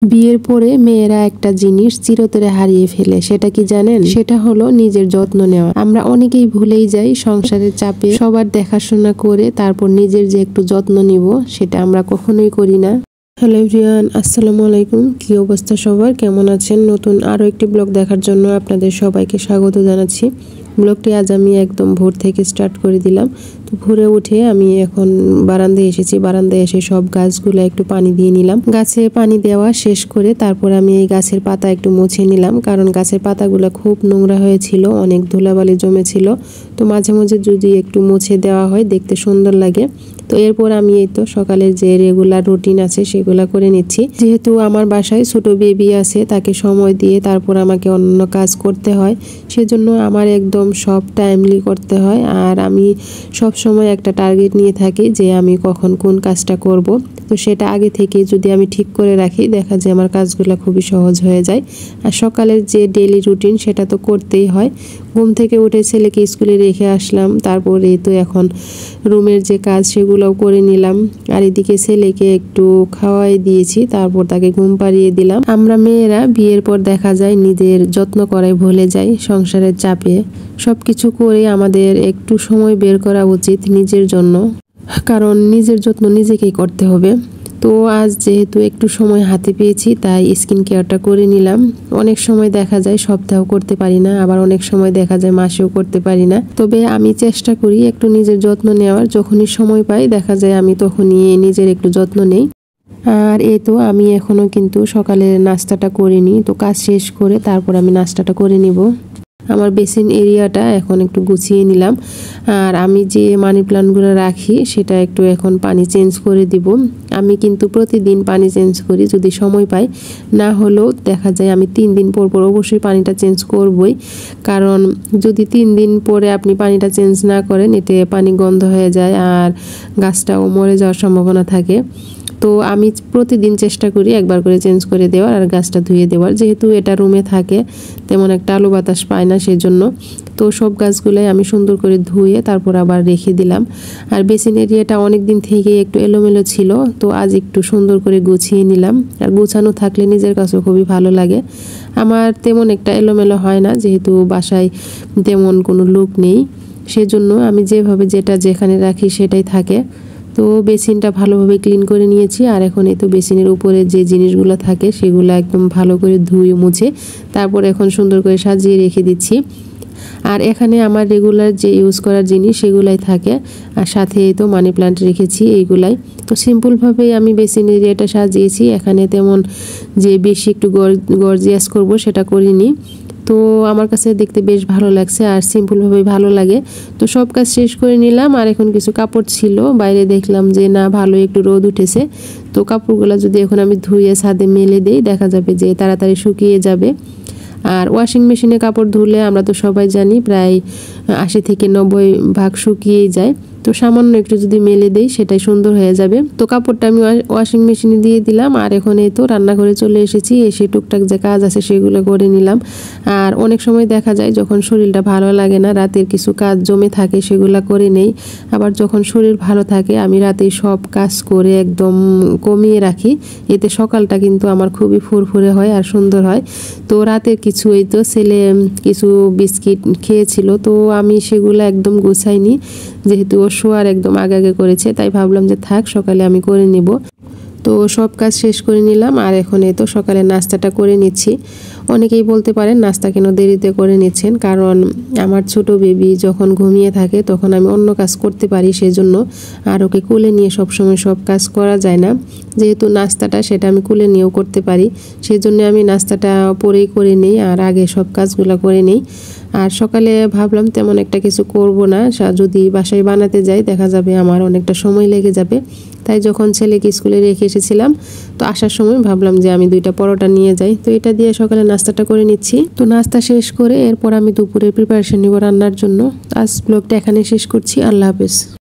বিয়ের পরে মেয়েরা একটা জিনিস চিরতরে হারিয়ে ফেলে, সেটা কি জানেন? সেটা হলো নিজের যত্ন নেওয়া। আমরা অনেকেই ভুলেই যাই সংসারের চাপে সবার দেখাশোনা করে তারপর নিজের যে একটু যত্ন নিব সেটা আমরা কখনোই করি না। হ্যালো এভরিওয়ান, আসসালামু আলাইকুম। কি অবস্থা সবার, কেমন আছেন? নতুন আরও একটি ব্লগ দেখার জন্য আপনাদের সবাইকে স্বাগত জানাচ্ছি। ব্লগটি আজ আমি একদম ভোর থেকে স্টার্ট করে দিলাম। তো ভোরে উঠে আমি এখন বারান্দায় এসেছি। বারান্দায় এসে সব গাছগুলো একটু পানি দিয়ে নিলাম। গাছে পানি দেওয়া শেষ করে তারপর আমি এই গাছের পাতা একটু মুছে নিলাম, কারণ গাছের পাতাগুলো খুব নোংরা হয়েছিল, অনেক ধুলাবালি জমেছিল। তো মাঝে মাঝে যদি একটু মুছে দেওয়া হয় দেখতে সুন্দর লাগে। তো এরপর আমি এই তো সকালের যে রেগুলার রুটিন আছে সেগুলো করে নিচ্ছি। যেহেতু আমার বাসায় ছোট বেবি আছে, তাকে সময় দিয়ে তারপর আমাকে অন্য কাজ করতে হয়, সেজন্য আমার একদম সব টাইমলি করতে হয়। আর আমি সব সময় একটা টার্গেট নিয়ে থাকি যে আমি কখন কোন কাজটা করব। তো সেটা আগে থেকে যদি আমি ঠিক করে রাখি দেখা যায় আমার কাজগুলো খুবই সহজ হয়ে যায়। আর সকালের যে ডেইলি রুটিন সেটা তো করতেই হয়। ঘুম থেকে উঠে ছেলেকে স্কুলে রেখে আসলাম, তারপরে তো এখন রুমের যে কাজ সেগুলোও করে নিলাম। আর এদিকে ছেলেকে একটু খাওয়াই দিয়েছি, তারপর তাকে ঘুম পাড়িয়ে দিলাম। আমরা মেয়েরা বিয়ের পর দেখা যায় নিজের যত্ন করাই ভুলে যাই সংসারের চাপে। সবকিছু করে আমাদের একটু সময় বের করা উচিত নিজের জন্য, কারণ নিজের যত্ন নিজেকেই করতে হবে। তো আজ যেহেতু একটু সময় হাতে পেয়েছি তাই স্কিন কেয়ারটা করে নিলাম। অনেক সময় দেখা যায় সপ্তাহ করতে পারি না, আবার অনেক সময় দেখা যায় মাসেও করতে পারি না। তবে আমি চেষ্টা করি একটু নিজের যত্ন নেওয়ার। যখনই সময় পাই দেখা যায় আমি তখনই নিজের একটু যত্ন নেই। আর এই তো আমি এখনো কিন্তু সকালের নাস্তাটা করিনি। তো কাজ শেষ করে তারপর আমি নাস্তাটা করে নিব। আমার বেসিন এরিয়াটা এখন একটু গুছিয়ে নিলাম। আর আমি যে মানি প্লান্টগুলো রাখি সেটা একটু এখন পানি চেঞ্জ করে দিব। আমি কিন্তু প্রতিদিন পানি চেঞ্জ করি যদি সময় পাই, না হলেও দেখা যায় আমি 3 দিন পর পর অবশ্যই পানিটা চেঞ্জ করবই। কারণ যদি 3 দিন পরে আপনি পানিটা চেঞ্জ না করেন এতে পানি গন্ধ হয়ে যায় আর গাছটাও মরে যাওয়ার সম্ভাবনা থাকে। তো আমি প্রতিদিন চেষ্টা করি একবার করে চেঞ্জ করে দেওয়ার আর গাছটা ধুয়ে দেওয়ার। যেহেতু এটা রুমে থাকে তেমন একটা আলো বাতাস পায় না সেজন্য। তো সব গাছগুলোই আমি সুন্দর করে ধুয়ে তারপর আবার রেখে দিলাম। আর বেসিন এরিয়াটা অনেক দিন থেকে একটু এলোমেলো ছিল, তো আজ একটু সুন্দর করে গুছিয়ে নিলাম। আর গোছানো থাকলে নিজের কাছেও খুবই ভালো লাগে। আমার তেমন একটা এলোমেলো হয় না, যেহেতু বাসায় তেমন কোনো লোক নেই, সেজন্য আমি যেভাবে যেটা যেখানে রাখি সেটাই থাকে। তো বেসিনটা ভালোভাবে ক্লিন করে নিয়েছি। আর এখন এই তো বেসিনের উপরে যে জিনিসগুলো থাকে সেগুলো একদম ভালো করে ধুয়ে মুছে তারপর এখন সুন্দর করে সাজিয়ে রেখে দিচ্ছি। আর এখানে আমার রেগুলার যে ইউজ করার জিনিস সেগুলাই থাকে, আর সাথে তো মানি প্লান্ট রেখেছি এইগুলাই। তো সিম্পলভাবেই আমি বেসিন এরিয়াটা সাজিয়েছি, এখানে তেমন যে বেশি একটু গর্জিয়াস করব সেটা করিনি। তো আমার কাছে দেখতে বেশ ভালো লাগছে আর সিম্পলভাবেই ভালো লাগে। তো সব কাজ শেষ করে নিলাম। আর এখন কিছু কাপড় ছিল বাইরে, দেখলাম যে না ভালো একটু রোদ উঠেছে, তো কাপড়গুলো যদি এখন আমি ধুয়ে ছাদে মেলে দেই দেখা যাবে যে তাড়াতাড়ি শুকিয়ে যাবে। আর ওয়াশিং মেশিনে কাপড় ধুলে আমরা তো সবাই জানি প্রায় 80 থেকে 90% শুকিয়েই যায়। তো সামান্য একটু যদি মেলে দেই সেটাই সুন্দর হয়ে যাবে। তো কাপড়টা আমি ওয়াশিং মেশিনে দিয়ে দিলাম। আর এখন এই তো রান্নাঘরে চলে এসেছি, এসে টুকটাক যে কাজ আছে সেগুলো করে নিলাম। আর অনেক সময় দেখা যায় যখন শরীরটা ভালো লাগে না, রাতের কিছু কাজ জমে থাকে সেগুলো করে নেই। আবার যখন শরীর ভালো থাকে আমি রাতে সব কাজ করে একদম কমিয়ে রাখি, এতে সকালটা কিন্তু আমার খুবই ফুরফুরে হয় আর সুন্দর হয়। তো রাতের কিছু এই তো ছেলে কিছু বিস্কিট খেয়েছিল, তো আমি সেগুলো একদম গোছাইনি, যেহেতু ও শোয়ার একদম আগে করেছে তাই ভাবলাম যে থাক সকালে আমি করে নিব। তো সব কাজ শেষ করে নিলাম। আর এখন এই তো সকালে নাস্তাটা করে নিচ্ছি। অনেকেই বলতে পারেন নাস্তা কেন দেরিতে করে নিচ্ছেন, কারণ আমার ছোট বেবি যখন ঘুমিয়ে থাকে তখন আমি অন্য কাজ করতে পারি, সেজন্য। আর ওকে কোলে নিয়ে সবসময় সব কাজ করা যায় না, যেহেতু নাস্তাটা সেটা আমি কোলে নিয়েও করতে পারি, সেজন্য আমি নাস্তাটা পরেই করে নিই আর আগে সব কাজগুলো করে নিই। আর সকালে ভাবলাম তেমন একটা কিছু করব না, যদি বাসায় বানাতে যাই দেখা যাবে আমার অনেকটা সময় লেগে যাবে। তাই যখন ছেলেকে স্কুলে রেখে এসেছিলাম তো আসার সময় ভাবলাম যে আমি 2টা পরোটা নিয়ে যাই, তো এটা দিয়ে সকালে নাস্তাটা করে নিচ্ছি। তো নাস্তা শেষ করে এরপর আমি দুপুরের প্রিপারেশন নিব রান্নার জন্য। আজ ব্লগটা এখানে শেষ করছি। আল্লাহ হাফেজ।